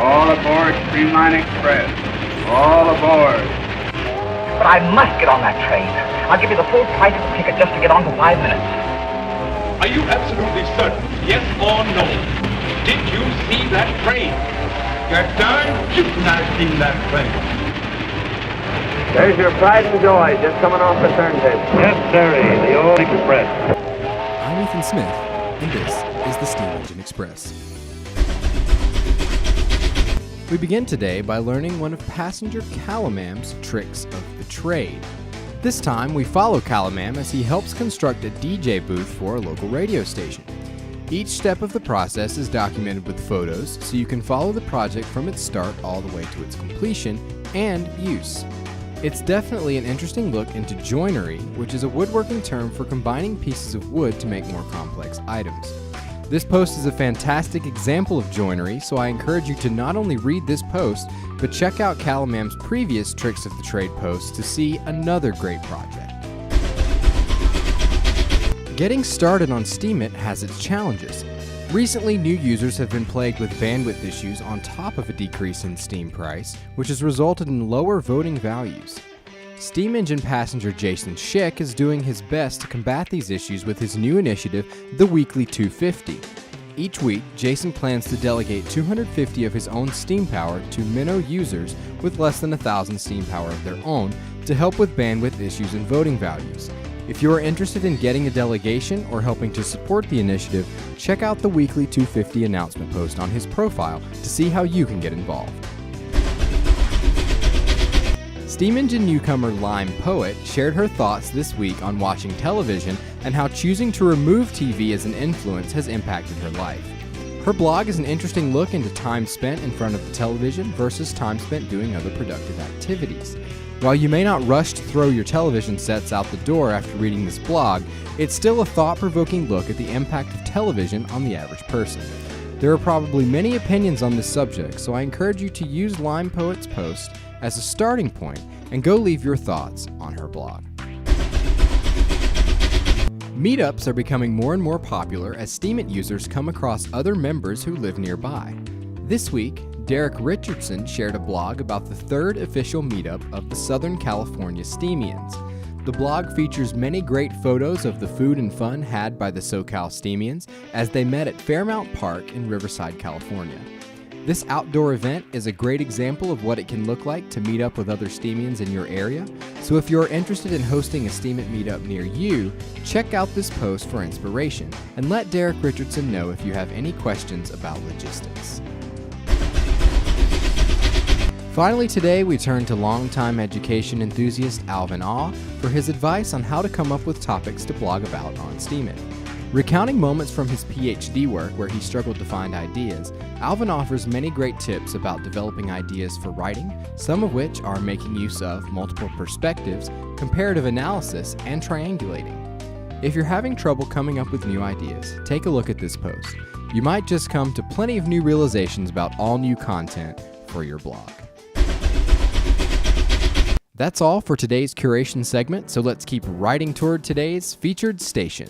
All aboard Streamline Express. All aboard. But I must get on that train. I'll give you the full price of the ticket just to get on for 5 minutes. Are you absolutely certain, yes or no? Did you see that train? You're darn shooting I've seen that train. There's your pride and joy just coming off the turntable. Yes, sirree, the old express. I'm Ethan Smith, and this is the Steam Engine Express. We begin today by learning one of Passenger Calamam's tricks of the trade. This time, we follow Calamam as he helps construct a DJ booth for a local radio station. Each step of the process is documented with photos, so you can follow the project from its start all the way to its completion and use. It's definitely an interesting look into joinery, which is a woodworking term for combining pieces of wood to make more complex items. This post is a fantastic example of joinery, so I encourage you to not only read this post, but check out Calamam's previous Tricks of the Trade posts to see another great project. Getting started on SteamIt has its challenges. Recently, new users have been plagued with bandwidth issues on top of a decrease in Steam price, which has resulted in lower voting values. Steam Engine passenger Jason Schick is doing his best to combat these issues with his new initiative, the Weekly 250. Each week, Jason plans to delegate 250 of his own Steam power to minnow users with less than 1,000 Steam power of their own to help with bandwidth issues and voting values. If you are interested in getting a delegation or helping to support the initiative, check out the Weekly 250 announcement post on his profile to see how you can get involved. Steam Engine newcomer Lime Poet shared her thoughts this week on watching television and how choosing to remove TV as an influence has impacted her life. Her blog is an interesting look into time spent in front of the television versus time spent doing other productive activities. While you may not rush to throw your television sets out the door after reading this blog, it's still a thought-provoking look at the impact of television on the average person. There are probably many opinions on this subject, so I encourage you to use Lime Poet's post as a starting point and go leave your thoughts on her blog. Meetups are becoming more and more popular as SteamIt users come across other members who live nearby. This week, Derek Richardson shared a blog about the third official meetup of the Southern California Steamians. The blog features many great photos of the food and fun had by the SoCal Steamians as they met at Fairmount Park in Riverside, California. This outdoor event is a great example of what it can look like to meet up with other Steamians in your area, so if you're interested in hosting a SteamIt meetup near you, check out this post for inspiration, and let Derek Richardson know if you have any questions about logistics. Finally today, we turn to longtime education enthusiast Alvin Awe for his advice on how to come up with topics to blog about on SteamIt. Recounting moments from his PhD work where he struggled to find ideas, Alvin offers many great tips about developing ideas for writing, some of which are making use of multiple perspectives, comparative analysis, and triangulating. If you're having trouble coming up with new ideas, take a look at this post. You might just come to plenty of new realizations about all new content for your blog. That's all for today's curation segment, so let's keep riding toward today's featured station.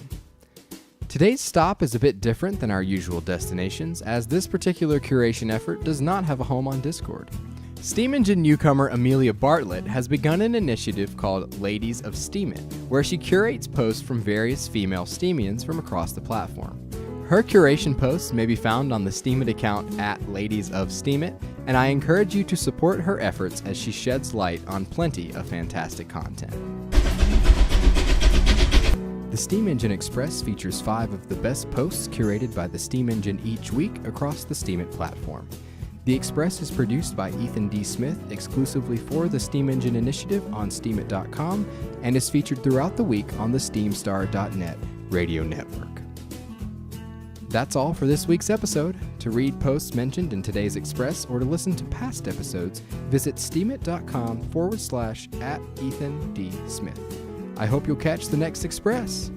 Today's stop is a bit different than our usual destinations, as this particular curation effort does not have a home on Discord. Steam Engine newcomer Amelia Bartlett has begun an initiative called Ladies of SteamIt, where she curates posts from various female Steamians from across the platform. Her curation posts may be found on the SteamIt account at Ladies of SteamIt, and I encourage you to support her efforts as she sheds light on plenty of fantastic content. The Steam Engine Express features 5 of the best posts curated by the Steam Engine each week across the SteamIt platform. The Express is produced by Ethan D. Smith exclusively for the Steam Engine Initiative on SteamIt.com and is featured throughout the week on the SteamStar.net radio network. That's all for this week's episode. To read posts mentioned in today's Express or to listen to past episodes, visit steamit.com/@EthanD. Smith. I hope you'll catch the next Express.